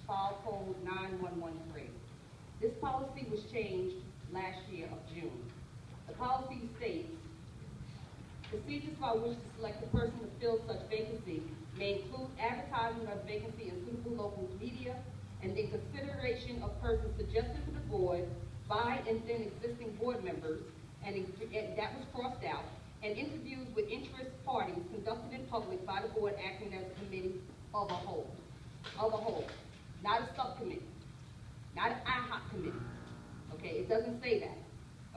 File Code 9113. This policy was changed last year of June. The policy states, procedures by which to select a person to fill such vacancy may include advertisement of vacancy in suitable local media and the consideration of persons suggested to the board by and then existing board members, and that was crossed out, and interviews with interest parties conducted in public by the board acting as a committee of a whole. Of a whole. Not a subcommittee. Not an ad hoc committee. Okay, it doesn't say that.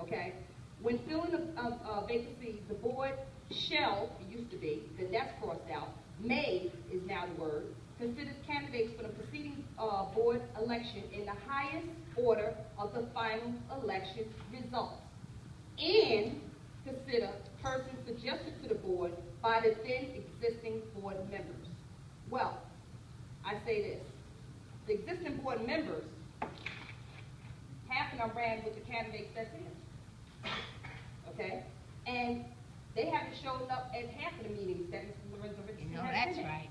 Okay? When filling a vacancy, the board shall, it used to be, then that's crossed out, may is now the word, considers candidates for the preceding board election in the highest order of the final election results, and consider persons suggested to the board by the then existing board members. Well, I say this, the existing board members, half of them ran with the candidates that's in, okay? And they haven't shown up at half of the meetings that Mr. Lorenzo Richardson has that's been at. right.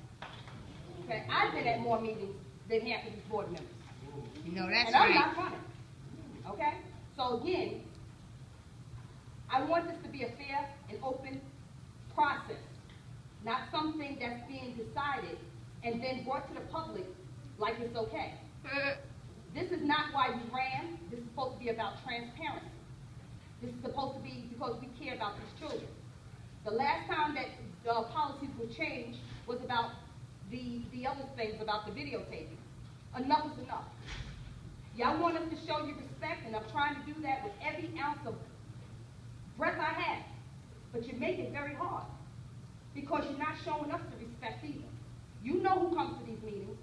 Okay, I've been at more meetings than half of these board members. That's and I'm right. not running. Okay? So again, I want this to be a fair and open process, not something that's being decided and then brought to the public like it's okay. This is not why we ran. This is supposed to be about transparency. This is supposed to be because we care about these children. The last time that the policies were changed was about the other things, about the videotaping. Enough is enough. Y'all want us to show you respect, and I'm trying to do that with every ounce of breath I have. But you make it very hard because you're not showing us the respect either. You know who comes to these meetings.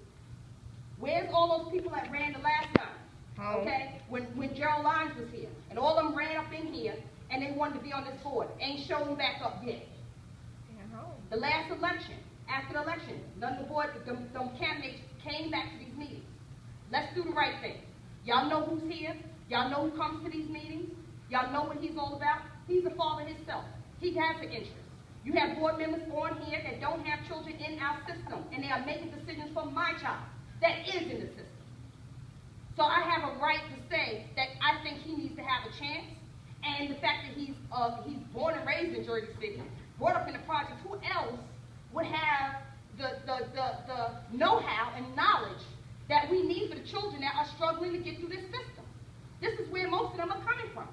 Where's all those people that ran the last time? Okay? When Gerald Lyons was here, and all of them ran up in here, and they wanted to be on this board. Ain't showing back up yet. The last election, after the election, none of the board, them candidates came back to these meetings. Let's do the right thing. Y'all know who's here. Y'all know who comes to these meetings. Y'all know what he's all about. He's a father himself. He has an interest. You have board members on here that don't have children in our system, and they are making decisions for my child that is in the system. So I have a right to say that I think he needs to have a chance, and the fact that he's born and raised in Jersey City, brought up in the projects, who else would have the know-how and knowledge that we need for the children that are struggling to get through this system? This is where most of them are coming from.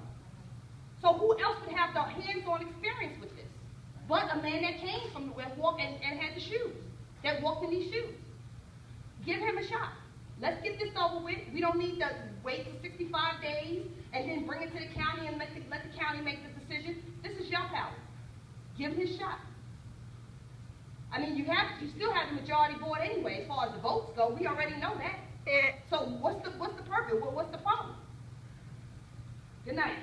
So who else would have the hands-on experience with this but a man that came from the West Walk and had the shoes, that walked in these shoes? Give him a shot. Let's get this over with. We don't need to wait for 65 days and then bring it to the county and let the county make the decision. This is your power. Give him his shot. I mean, you still have the majority board anyway as far as the votes go. We already know that. So what's the purpose? What's the problem? Good night.